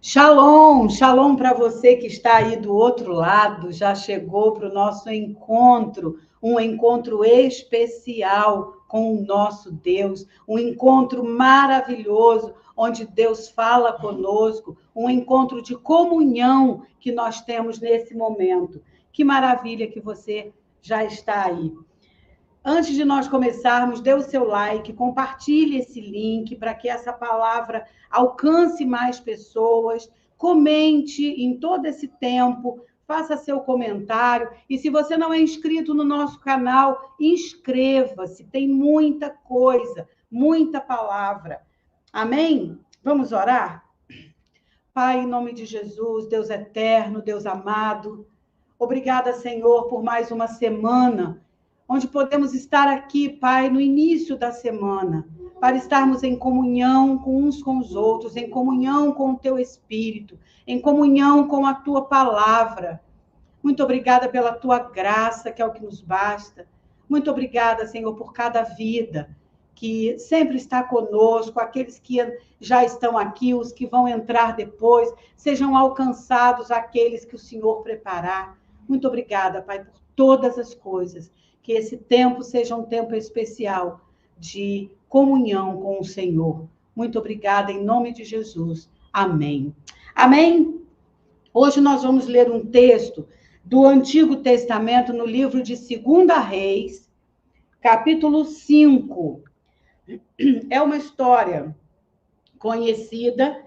Shalom, shalom para você que está aí do outro lado, já chegou para o nosso encontro, um encontro especial com o nosso Deus, um encontro maravilhoso, onde Deus fala conosco, um encontro de comunhão que nós temos nesse momento. Que maravilha que você já está aí. Antes de nós começarmos, dê o seu like, compartilhe esse link para que essa palavra alcance mais pessoas, comente em todo esse tempo, faça seu comentário. E se você não é inscrito no nosso canal, inscreva-se, tem muita coisa, muita palavra. Amém? Vamos orar? Pai, em nome de Jesus, Deus eterno, Deus amado, obrigada, Senhor, por mais uma semana onde podemos estar aqui, Pai, no início da semana, para estarmos em comunhão com uns com os outros, em comunhão com o Teu Espírito, em comunhão com a Tua Palavra. Muito obrigada pela Tua graça, que é o que nos basta. Muito obrigada, Senhor, por cada vida que sempre está conosco, aqueles que já estão aqui, os que vão entrar depois, sejam alcançados aqueles que o Senhor preparar. Muito obrigada, Pai, por todas as coisas. Que esse tempo seja um tempo especial de comunhão com o Senhor. Muito obrigada, em nome de Jesus. Amém. Amém? Hoje nós vamos ler um texto do Antigo Testamento no livro de 2 Reis, capítulo 5. É uma história conhecida.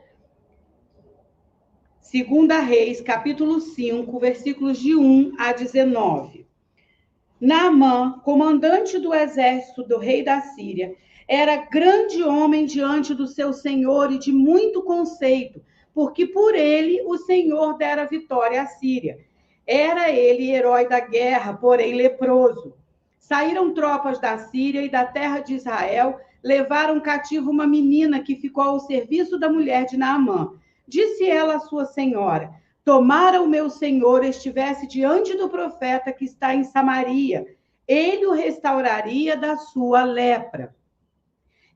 2 Reis, capítulo 5, versículos de 1 a 19. Naamã, comandante do exército do rei da Síria, era grande homem diante do seu senhor e de muito conceito, porque por ele o Senhor dera vitória à Síria. Era ele herói da guerra, porém leproso. Saíram tropas da Síria e da terra de Israel, levaram cativo uma menina que ficou ao serviço da mulher de Naamã. Disse ela à sua senhora: tomara o meu senhor estivesse diante do profeta que está em Samaria, ele o restauraria da sua lepra.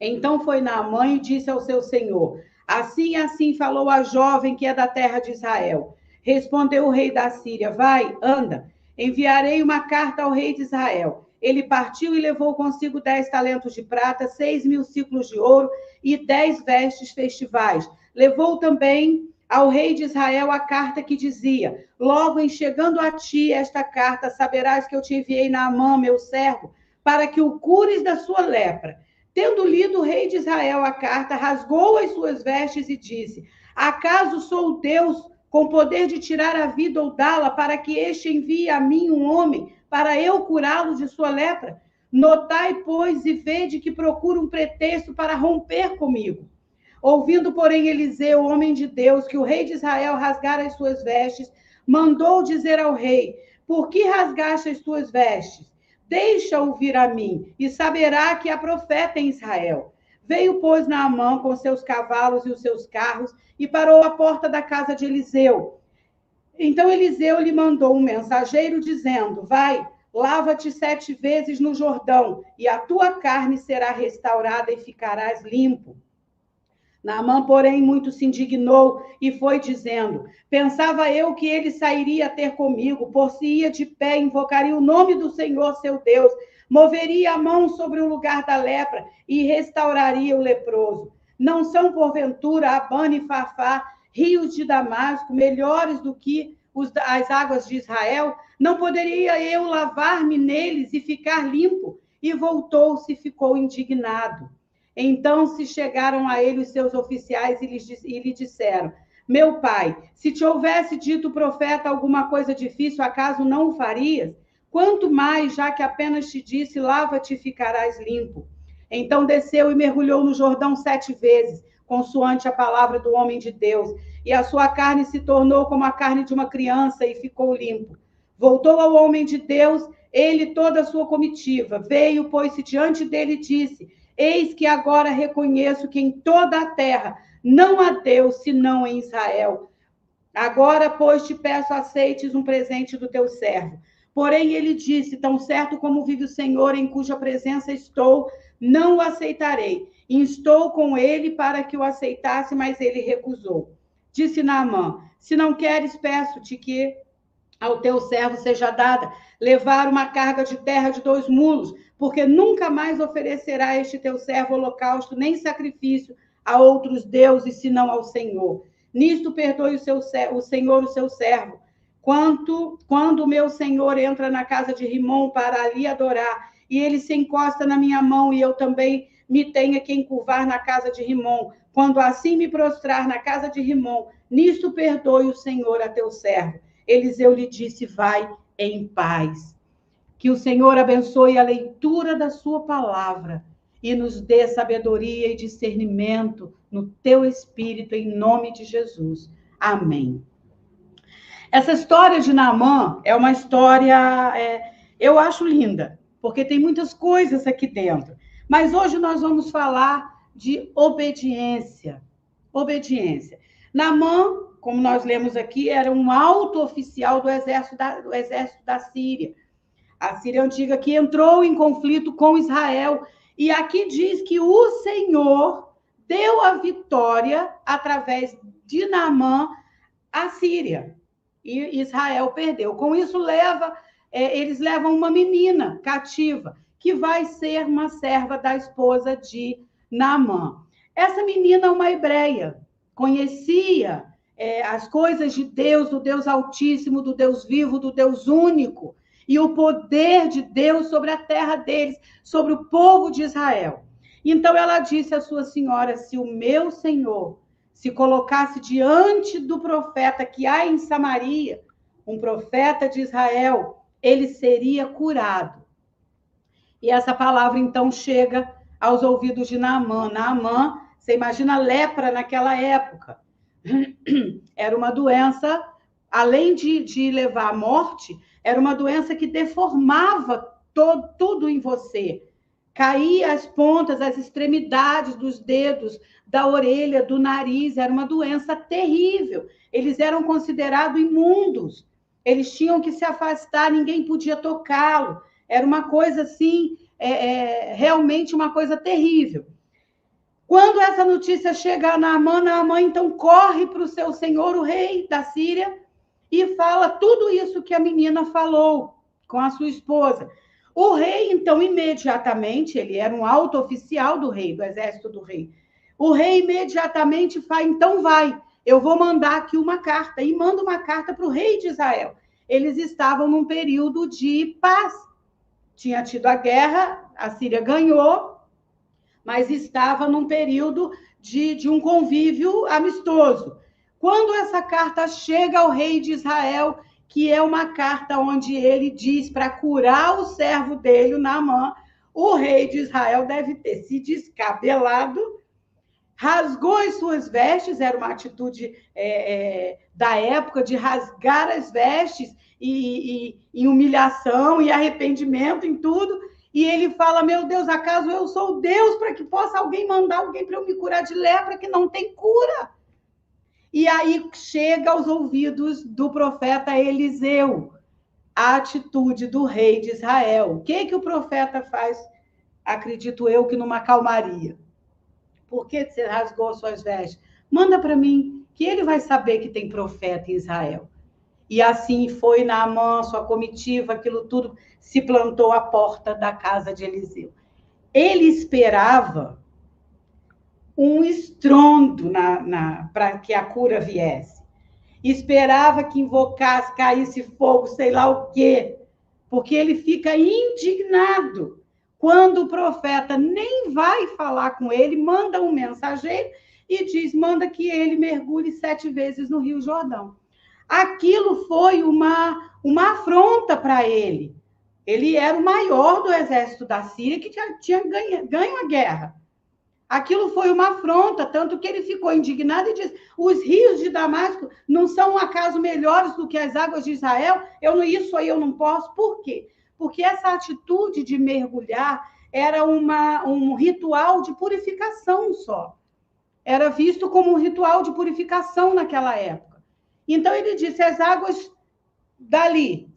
Então foi Naamã e disse ao seu senhor: assim e assim falou a jovem que é da terra de Israel. Respondeu o rei da Síria: vai, anda, enviarei uma carta ao rei de Israel. Ele partiu e levou consigo 10 talentos de prata, 6.000 ciclos de ouro e 10 vestes festivais. Levou também ao rei de Israel a carta que dizia: logo em chegando a ti esta carta, saberás que eu te enviei Naamã, meu servo, para que o cures da sua lepra. Tendo lido o rei de Israel a carta, rasgou as suas vestes e disse: acaso sou Deus com poder de tirar a vida ou dá-la, para que este envie a mim um homem, para eu curá-lo de sua lepra? Notai, pois, e vede que procura um pretexto para romper comigo. Ouvindo, porém, Eliseu, homem de Deus, que o rei de Israel rasgara as suas vestes, mandou dizer ao rei: por que rasgaste as tuas vestes? Deixa-o vir a mim, e saberá que há profeta em Israel. Veio, pois, Naamã com seus cavalos e os seus carros, e parou à porta da casa de Eliseu. Então Eliseu lhe mandou um mensageiro, dizendo: vai, lava-te 7 vezes no Jordão, e a tua carne será restaurada e ficarás limpo. Naamã, porém, muito se indignou e foi dizendo: pensava eu que ele sairia a ter comigo, por-se-ia de pé, invocaria o nome do Senhor seu Deus, moveria a mão sobre o lugar da lepra e restauraria o leproso. Não são, porventura, Abana e Farfá, rios de Damasco, melhores do que as águas de Israel? Não poderia eu lavar-me neles e ficar limpo? E voltou-se e ficou indignado. Então se chegaram a ele os seus oficiais e lhe disseram: meu pai, se te houvesse dito o profeta alguma coisa difícil, acaso não o farias? Quanto mais, já que apenas te disse: lava-te e ficarás limpo. Então desceu e mergulhou no Jordão 7 vezes, consoante a palavra do homem de Deus, e a sua carne se tornou como a carne de uma criança e ficou limpo. Voltou ao homem de Deus, ele e toda a sua comitiva. Veio, pôs-se diante dele e disse: eis que agora reconheço que em toda a terra não há Deus senão em Israel. Agora, pois, te peço, aceites um presente do teu servo. Porém, ele disse: tão certo como vive o Senhor, em cuja presença estou, não o aceitarei. Instou com ele para que o aceitasse, mas ele recusou. Disse Naamã: se não queres, peço-te que ao teu servo seja dada levar uma carga de terra de 2 mulos, porque nunca mais oferecerá este teu servo holocausto, nem sacrifício a outros deuses, senão ao Senhor. Nisto perdoe o Senhor o seu servo. Quando o meu senhor entra na casa de Rimom para ali adorar, e ele se encosta na minha mão, e eu também me tenha que encurvar na casa de Rimom, quando assim me prostrar na casa de Rimom, nisto perdoe o Senhor a teu servo. Eliseu lhe disse: vai em paz. Que o Senhor abençoe a leitura da sua palavra e nos dê sabedoria e discernimento no teu espírito, em nome de Jesus. Amém. Essa história de Naamã é uma história, eu acho linda, porque tem muitas coisas aqui dentro. Mas hoje nós vamos falar de obediência. Obediência. Naamã, como nós lemos aqui, era um alto oficial do exército da Síria. A Síria antiga que entrou em conflito com Israel. E aqui diz que o Senhor deu a vitória através de Naamã à Síria. E Israel perdeu. Com isso, eles levam uma menina cativa, que vai ser uma serva da esposa de Naamã. Essa menina é uma hebreia, conhecia as coisas de Deus, do Deus Altíssimo, do Deus vivo, do Deus único, e o poder de Deus sobre a terra deles, sobre o povo de Israel. Então ela disse à sua senhora: se o meu senhor se colocasse diante do profeta que há em Samaria, um profeta de Israel, ele seria curado. E essa palavra então chega aos ouvidos de Naamã. Naamã, você imagina a lepra naquela época. Era uma doença, além de levar à morte, era uma doença que deformava tudo em você. Caía as pontas, as extremidades dos dedos, da orelha, do nariz. Era uma doença terrível. Eles eram considerados imundos. Eles tinham que se afastar, ninguém podia tocá-lo. Era uma coisa assim, realmente uma coisa terrível. Quando essa notícia chega a Naamã então corre para o seu senhor, o rei da Síria, e fala tudo isso que a menina falou com a sua esposa. O rei, então, imediatamente, ele era um alto oficial do rei, do exército do rei. O rei imediatamente fala: então vai, eu vou mandar aqui uma carta. E manda uma carta para o rei de Israel. Eles estavam num período de paz. Tinha tido a guerra, a Síria ganhou, mas estava num período de um convívio amistoso. Quando essa carta chega ao rei de Israel, que é uma carta onde ele diz para curar o servo dele, o Naamã, o rei de Israel deve ter se descabelado, rasgou as suas vestes, era uma atitude da época de rasgar as vestes e humilhação e arrependimento em tudo, e ele fala: meu Deus, acaso eu sou Deus para que possa mandar alguém para eu me curar de lepra que não tem cura? E aí chega aos ouvidos do profeta Eliseu a atitude do rei de Israel. O que o profeta faz? Acredito eu que numa calmaria. Por que você rasgou suas vestes? Manda para mim, que ele vai saber que tem profeta em Israel. E assim foi Naamã, sua comitiva, aquilo tudo se plantou à porta da casa de Eliseu. Ele esperava um estrondo para que a cura viesse. Esperava que invocasse, caísse fogo, sei lá o quê, porque ele fica indignado quando o profeta nem vai falar com ele, manda um mensageiro e diz: manda que ele mergulhe 7 vezes no Rio Jordão. Aquilo foi uma afronta para ele. Ele era o maior do exército da Síria, que tinha ganho a guerra. Aquilo foi uma afronta, tanto que ele ficou indignado e disse: os rios de Damasco não são acaso melhores do que as águas de Israel? Isso aí eu não posso. Por quê? Porque essa atitude de mergulhar era um ritual de purificação só. Era visto como um ritual de purificação naquela época. Então ele disse: as águas dali,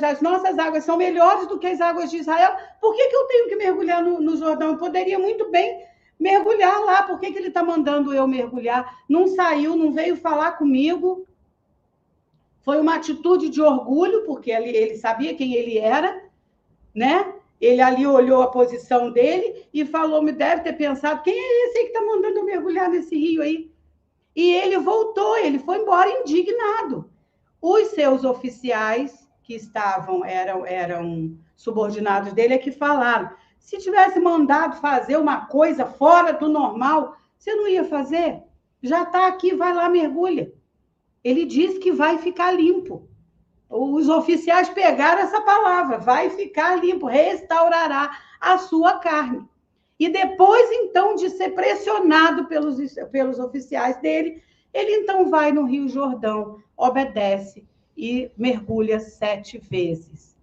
as nossas águas são melhores do que as águas de Israel. Por que eu tenho que mergulhar no Jordão? Eu poderia muito bem mergulhar lá. Por que ele está mandando eu mergulhar? Não saiu, não veio falar comigo. Foi uma atitude de orgulho, porque ele sabia quem ele era, né? Ele ali olhou a posição dele e falou, me deve ter pensado, quem é esse aí que está mandando eu mergulhar nesse rio aí? E ele voltou, ele foi embora indignado. Os seus oficiais, que eram subordinados dele, é que falaram, se tivesse mandado fazer uma coisa fora do normal, você não ia fazer? Já está aqui, vai lá, mergulha. Ele disse que vai ficar limpo. Os oficiais pegaram essa palavra, vai ficar limpo, restaurará a sua carne. E depois, então, de ser pressionado pelos oficiais dele, ele então vai no Rio Jordão, obedece e mergulha 7 vezes.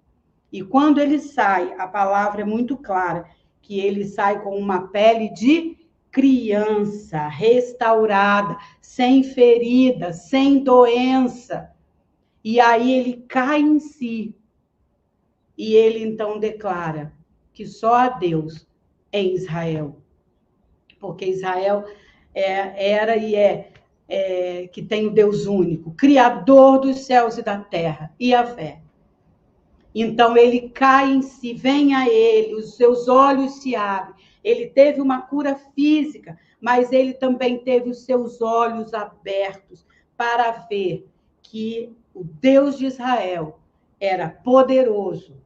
E quando ele sai, a palavra é muito clara, que ele sai com uma pele de criança, restaurada, sem ferida, sem doença. E aí ele cai em si. E ele então declara que só há Deus em Israel. Porque Israel era e é que tem o Deus único, Criador dos céus e da terra, Yahvé. Então ele cai em si, vem a ele, os seus olhos se abrem. Ele teve uma cura física, mas ele também teve os seus olhos abertos para ver que o Deus de Israel era poderoso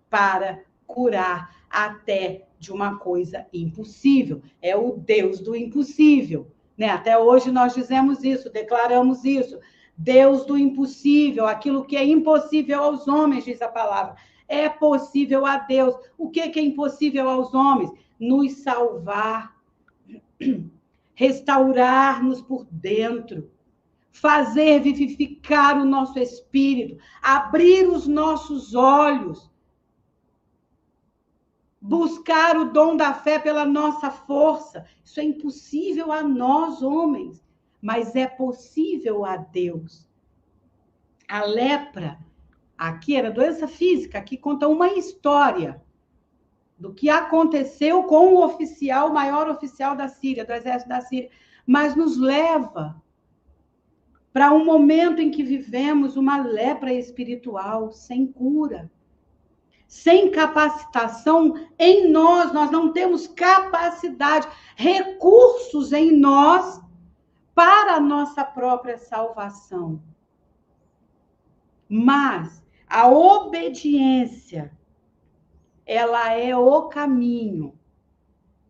para curar até de uma coisa impossível. É o Deus do impossível, né? Até hoje nós dizemos isso, declaramos isso. Deus do impossível, aquilo que é impossível aos homens, diz a palavra, é possível a Deus. O que é impossível aos homens? Nos salvar, restaurar-nos por dentro, fazer vivificar o nosso espírito, abrir os nossos olhos, buscar o dom da fé pela nossa força. Isso é impossível a nós, homens, mas é possível a Deus. A lepra, aqui era doença física, aqui conta uma história do que aconteceu com o oficial, o maior oficial da Síria, do exército da Síria, mas nos leva para um momento em que vivemos uma lepra espiritual sem cura, sem capacitação em nós não temos capacidade, recursos em nós para a nossa própria salvação. Mas a obediência, ela é o caminho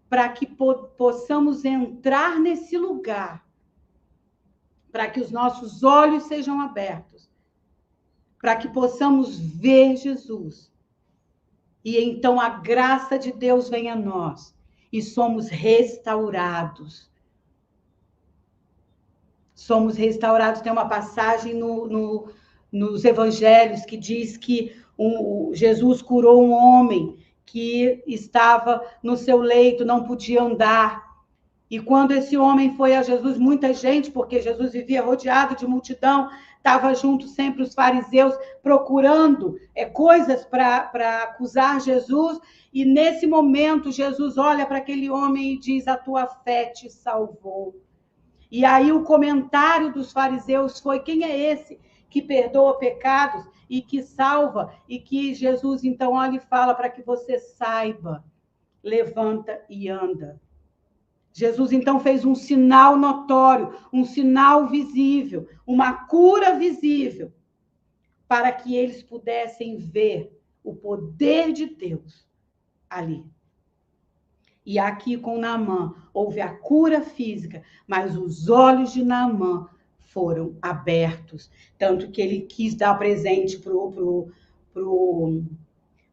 para que possamos entrar nesse lugar, para que os nossos olhos sejam abertos, para que possamos ver Jesus. E então a graça de Deus vem a nós e somos restaurados. Somos restaurados. Tem uma passagem nos evangelhos que diz que Jesus curou um homem que estava no seu leito, não podia andar. E quando esse homem foi a Jesus, muita gente, porque Jesus vivia rodeado de multidão, estava junto sempre os fariseus procurando coisas para acusar Jesus. E nesse momento, Jesus olha para aquele homem e diz, a tua fé te salvou. E aí o comentário dos fariseus foi, quem é esse que perdoa pecados e que salva? E que Jesus então olha e fala, para que você saiba, levanta e anda. Jesus, então, fez um sinal notório, um sinal visível, uma cura visível, para que eles pudessem ver o poder de Deus ali. E aqui com Naamã houve a cura física, mas os olhos de Naamã foram abertos. Tanto que ele quis dar presente pro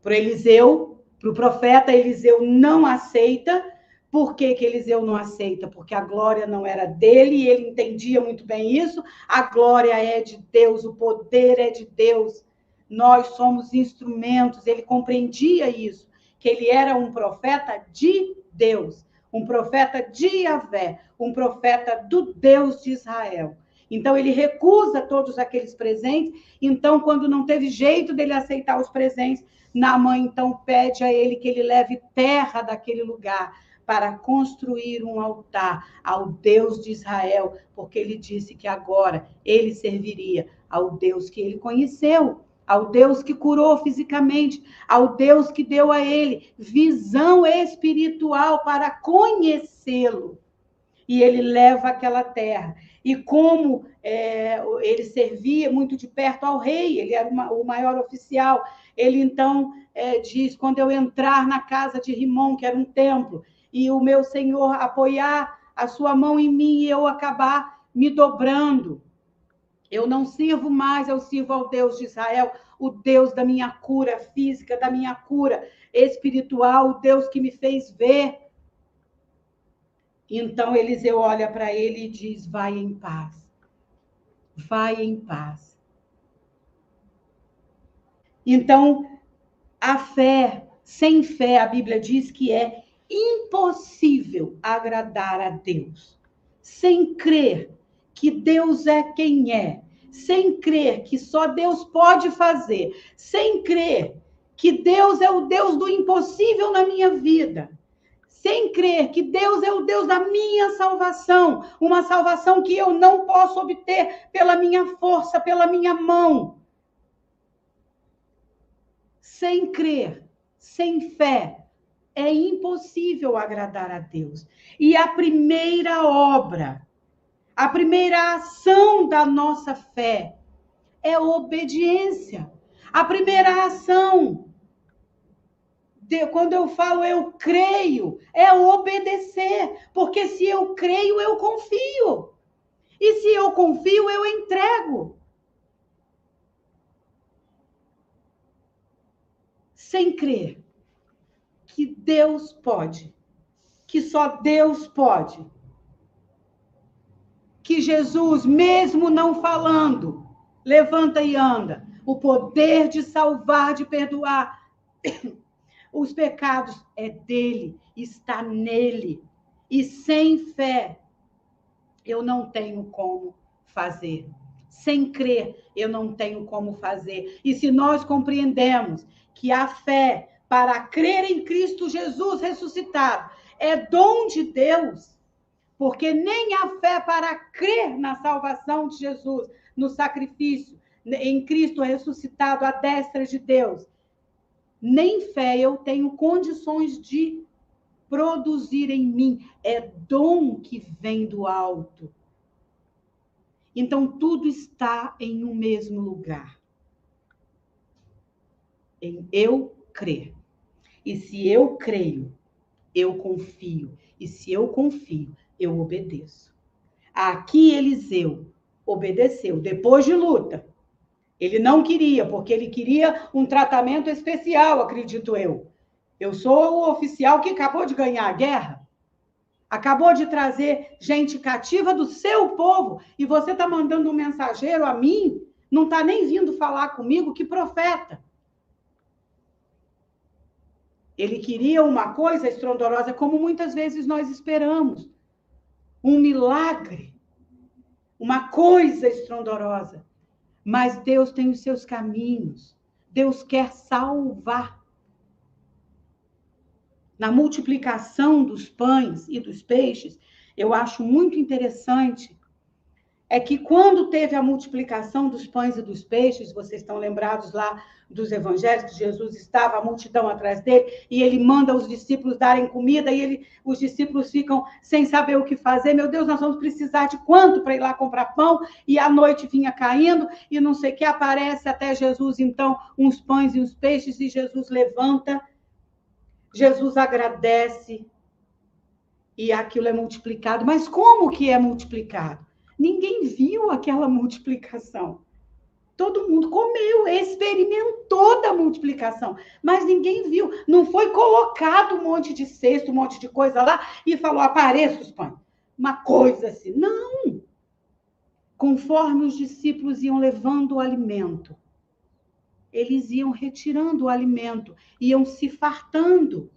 Eliseu, para o profeta. Eliseu não aceita. Por que Eliseu não aceita? Porque a glória não era dele, e ele entendia muito bem isso. A glória é de Deus, o poder é de Deus. Nós somos instrumentos. Ele compreendia isso, que ele era um profeta de Deus, um profeta de Yahvé, um profeta do Deus de Israel. Então, ele recusa todos aqueles presentes. Então, quando não teve jeito dele aceitar os presentes, Naamã, então, pede a ele que ele leve terra daquele lugar, para construir um altar ao Deus de Israel, porque ele disse que agora ele serviria ao Deus que ele conheceu, ao Deus que curou fisicamente, ao Deus que deu a ele visão espiritual para conhecê-lo. E ele leva aquela terra. E como ele servia muito de perto ao rei, ele era o maior oficial, ele então diz, quando eu entrar na casa de Rimom, que era um templo, e o meu Senhor apoiar a sua mão em mim e eu acabar me dobrando, eu não sirvo mais, eu sirvo ao Deus de Israel, o Deus da minha cura física, da minha cura espiritual, o Deus que me fez ver. Então Eliseu olha para ele e diz, vai em paz. Vai em paz. Então, a fé, sem fé, a Bíblia diz que é impossível agradar a Deus. Sem crer que Deus é quem é, sem crer que só Deus pode fazer, sem crer que Deus é o Deus do impossível na minha vida, sem crer que Deus é o Deus da minha salvação, uma salvação que eu não posso obter pela minha força, pela minha mão. Sem crer, sem fé, é impossível agradar a Deus. E a primeira obra, a primeira ação da nossa fé é obediência. A primeira ação, quando eu falo eu creio, é obedecer. Porque se eu creio, eu confio. E se eu confio, eu entrego. Sem crer que Deus pode, que só Deus pode, que Jesus, mesmo não falando, levanta e anda, o poder de salvar, de perdoar os pecados é dele, está nele. E sem fé, eu não tenho como fazer. Sem crer, eu não tenho como fazer. E se nós compreendemos que a fé para crer em Cristo Jesus ressuscitado é dom de Deus, porque nem a fé para crer na salvação de Jesus, no sacrifício, em Cristo ressuscitado à destra de Deus, nem fé eu tenho condições de produzir em mim. É dom que vem do alto. Então, tudo está em um mesmo lugar. Em eu crer. E se eu creio, eu confio. E se eu confio, eu obedeço. Aqui Eliseu obedeceu, depois de luta. Ele não queria, porque ele queria um tratamento especial, acredito eu. Eu sou o oficial que acabou de ganhar a guerra. Acabou de trazer gente cativa do seu povo. E você está mandando um mensageiro a mim? Não está nem vindo falar comigo? Que profeta! Ele queria uma coisa estrondorosa, como muitas vezes nós esperamos. Um milagre. Uma coisa estrondorosa. Mas Deus tem os seus caminhos. Deus quer salvar. Na multiplicação dos pães e dos peixes, eu acho muito interessante, é que quando teve a multiplicação dos pães e dos peixes, vocês estão lembrados lá dos evangelhos, que Jesus estava, a multidão atrás dele, e ele manda os discípulos darem comida, e os discípulos ficam sem saber o que fazer. Meu Deus, nós vamos precisar de quanto para ir lá comprar pão? E a noite vinha caindo, e não sei o que, aparece até Jesus, então, uns pães e uns peixes, e Jesus levanta, Jesus agradece, e aquilo é multiplicado. Mas como que é multiplicado? Ninguém viu aquela multiplicação. Todo mundo comeu, experimentou da multiplicação, mas ninguém viu. Não foi colocado um monte de cesto, um monte de coisa lá e falou, apareça os pães. Uma coisa assim. Não. Conforme os discípulos iam levando o alimento, eles iam retirando o alimento, iam se fartando.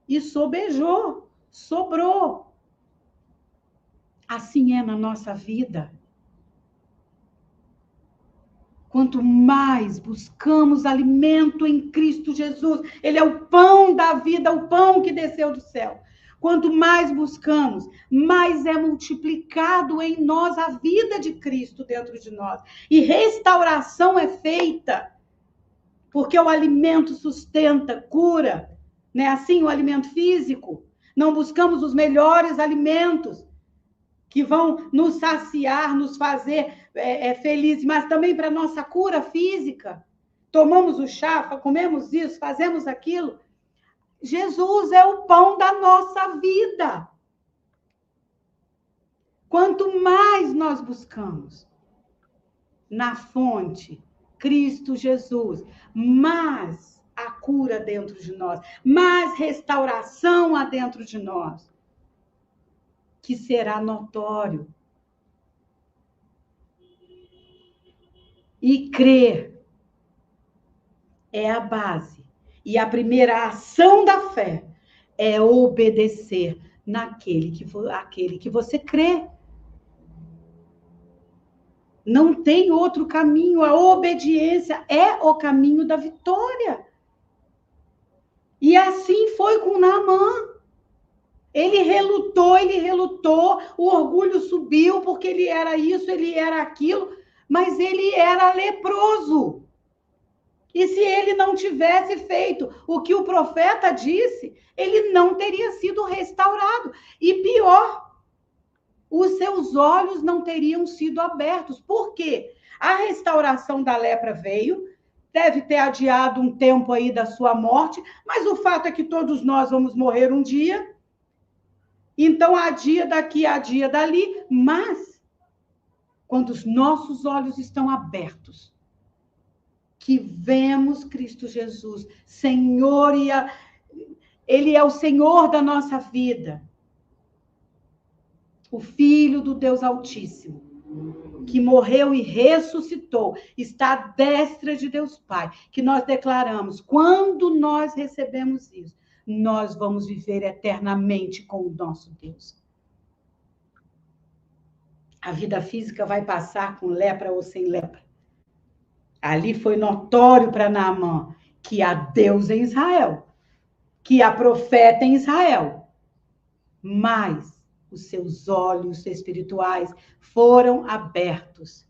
E sobejou, sobrou. Assim é na nossa vida. Quanto mais buscamos alimento em Cristo Jesus, Ele é o pão da vida, o pão que desceu do céu. Quanto mais buscamos, mais é multiplicado em nós a vida de Cristo dentro de nós. E restauração é feita, porque o alimento sustenta, cura. Não é assim o alimento físico? Não buscamos os melhores alimentos que vão nos saciar, nos fazer felizes, mas também para a nossa cura física. Tomamos o chá, comemos isso, fazemos aquilo. Jesus é o pão da nossa vida. Quanto mais nós buscamos na fonte, Cristo Jesus, mais a cura dentro de nós, mais restauração há dentro de nós, que será notório. E crer é a base. E a primeira ação da fé é obedecer naquele que você crê. Não tem outro caminho. A obediência é o caminho da vitória. E assim foi com Naamã. Ele relutou, o orgulho subiu, porque ele era isso, ele era aquilo, mas ele era leproso. E se ele não tivesse feito o que o profeta disse, ele não teria sido restaurado. E pior, os seus olhos não teriam sido abertos. Por quê? A restauração da lepra veio, deve ter adiado um tempo aí da sua morte, mas o fato é que todos nós vamos morrer um dia. Então, há dia daqui, há dia dali, mas quando os nossos olhos estão abertos, que vemos Cristo Jesus, Senhor, Ele é o Senhor da nossa vida, o Filho do Deus Altíssimo, que morreu e ressuscitou, está à destra de Deus Pai, que nós declaramos, quando nós recebemos isso, nós vamos viver eternamente com o nosso Deus. A vida física vai passar com lepra ou sem lepra. Ali foi notório para Naamã que há Deus em Israel, que há profeta em Israel, mas os seus olhos espirituais foram abertos.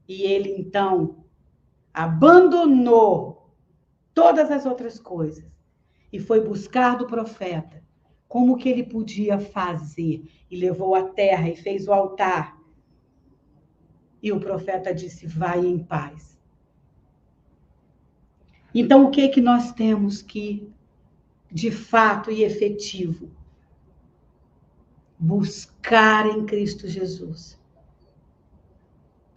E ele, então, abandonou todas as outras coisas e foi buscar do profeta como que ele podia fazer. E levou a terra e fez o altar. E o profeta disse, vai em paz. Então, o que nós temos que, de fato e efetivo, buscar em Cristo Jesus.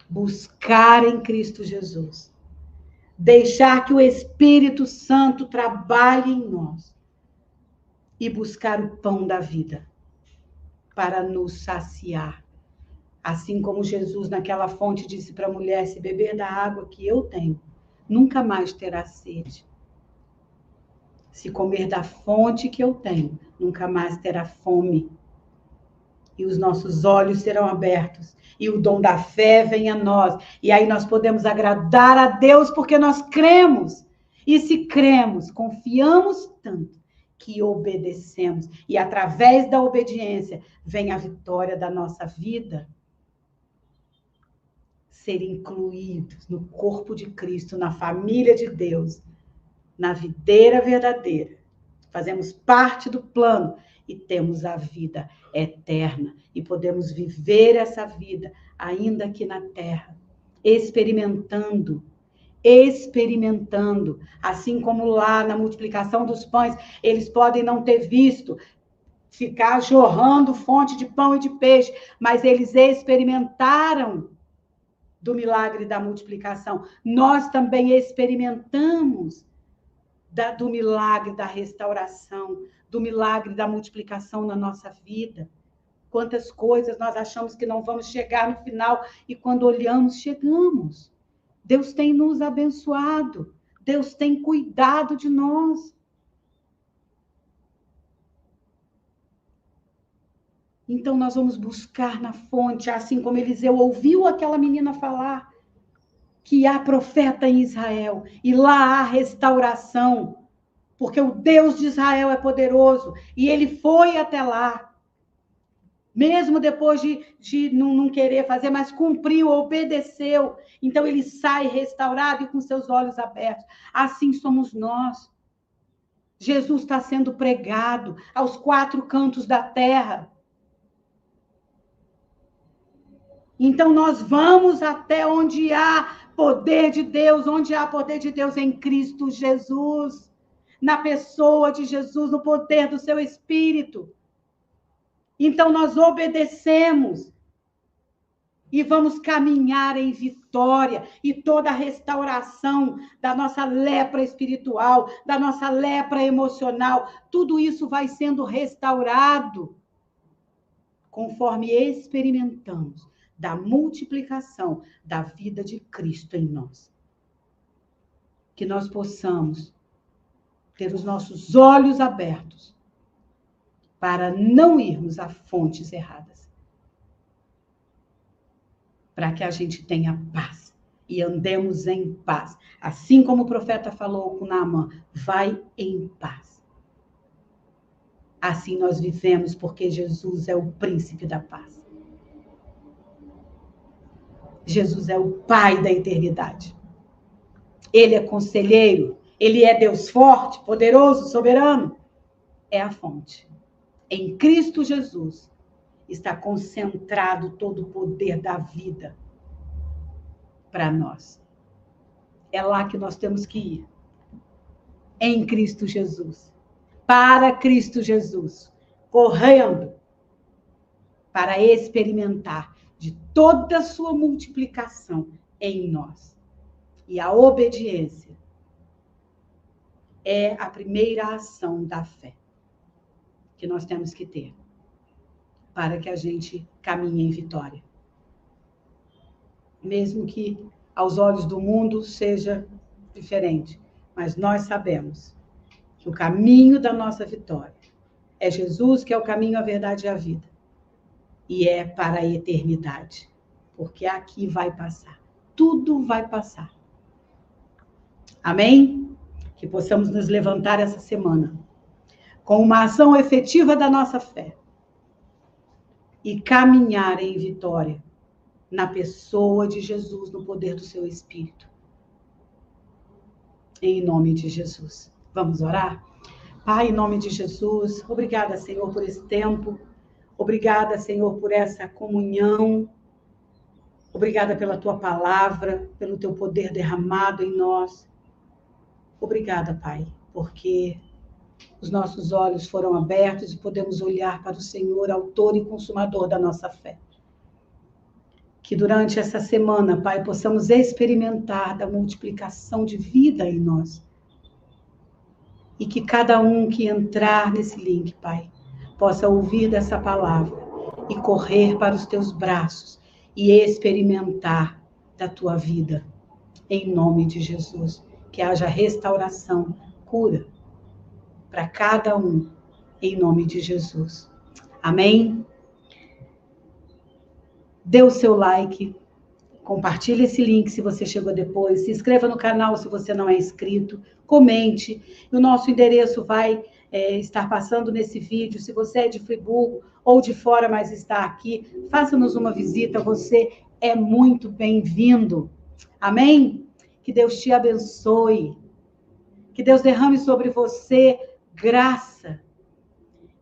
Buscar em Cristo Jesus. Deixar que o Espírito Santo trabalhe em nós. E buscar o pão da vida para nos saciar. Assim como Jesus naquela fonte disse para a mulher, se beber da água que eu tenho, nunca mais terá sede. Se comer da fonte que eu tenho, nunca mais terá fome. E os nossos olhos serão abertos. E o dom da fé vem a nós. E aí nós podemos agradar a Deus porque nós cremos. E se cremos, confiamos tanto que obedecemos. E através da obediência vem a vitória da nossa vida. Ser incluídos no corpo de Cristo, na família de Deus, na videira verdadeira. Fazemos parte do plano e temos a vida eterna. E podemos viver essa vida ainda aqui na terra, experimentando, assim como lá na multiplicação dos pães, eles podem não ter visto ficar jorrando fonte de pão e de peixe, mas eles experimentaram do milagre da multiplicação. Nós também experimentamos do milagre da restauração, do milagre da multiplicação na nossa vida. Quantas coisas nós achamos que não vamos chegar no final e quando olhamos, chegamos. Deus tem nos abençoado. Deus tem cuidado de nós. Então, nós vamos buscar na fonte, assim como Eliseu ouviu aquela menina falar, que há profeta em Israel, e lá há restauração. Porque o Deus de Israel é poderoso e ele foi até lá. Mesmo depois de não querer fazer, mas cumpriu, obedeceu. Então ele sai restaurado e com seus olhos abertos. Assim somos nós. Jesus está sendo pregado aos 4 cantos da terra. Então nós vamos até onde há poder de Deus, onde há poder de Deus em Cristo Jesus, na pessoa de Jesus, no poder do seu Espírito. Então nós obedecemos e vamos caminhar em vitória, e toda a restauração da nossa lepra espiritual, da nossa lepra emocional, tudo isso vai sendo restaurado conforme experimentamos da multiplicação da vida de Cristo em nós. Que nós possamos ter os nossos olhos abertos para não irmos a fontes erradas. Para que a gente tenha paz e andemos em paz. Assim como o profeta falou com Naamã, vai em paz. Assim nós vivemos, porque Jesus é o príncipe da paz. Jesus é o Pai da eternidade. Ele é conselheiro, ele é Deus forte, poderoso, soberano. É a fonte. Em Cristo Jesus está concentrado todo o poder da vida para nós. É lá que nós temos que ir. Em Cristo Jesus. Para Cristo Jesus. Correndo para experimentar de toda a sua multiplicação em nós. E a obediência é a primeira ação da fé que nós temos que ter para que a gente caminhe em vitória. Mesmo que aos olhos do mundo seja diferente, mas nós sabemos que o caminho da nossa vitória é Jesus, que é o caminho, a verdade e a vida. E é para a eternidade, porque aqui vai passar. Tudo vai passar. Amém? Que possamos nos levantar essa semana com uma ação efetiva da nossa fé e caminhar em vitória na pessoa de Jesus, no poder do seu Espírito. Em nome de Jesus. Vamos orar? Pai, em nome de Jesus, obrigada, Senhor, por esse tempo. Obrigada, Senhor, por essa comunhão. Obrigada pela tua palavra, pelo teu poder derramado em nós. Obrigada, Pai, porque os nossos olhos foram abertos e podemos olhar para o Senhor, autor e consumador da nossa fé. Que durante essa semana, Pai, possamos experimentar da multiplicação de vida em nós. E que cada um que entrar nesse link, Pai, possa ouvir dessa palavra e correr para os teus braços e experimentar da tua vida. Em nome de Jesus. Que haja restauração, cura para cada um, em nome de Jesus. Amém? Dê o seu like, compartilhe esse link se você chegou depois, se inscreva no canal se você não é inscrito, comente. O nosso endereço vai estar passando nesse vídeo. Se você é de Friburgo ou de fora, mas está aqui, faça-nos uma visita, você é muito bem-vindo. Amém? Que Deus te abençoe. Que Deus derrame sobre você graça.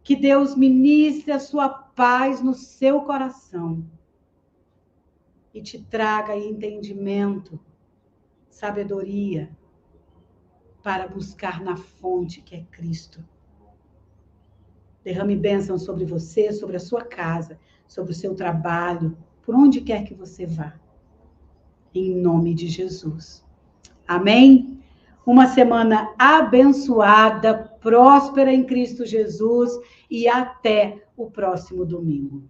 Que Deus ministre a sua paz no seu coração. E te traga entendimento, sabedoria, para buscar na fonte que é Cristo. Derrame bênção sobre você, sobre a sua casa, sobre o seu trabalho, por onde quer que você vá. Em nome de Jesus. Amém? Uma semana abençoada, próspera em Cristo Jesus e até o próximo domingo.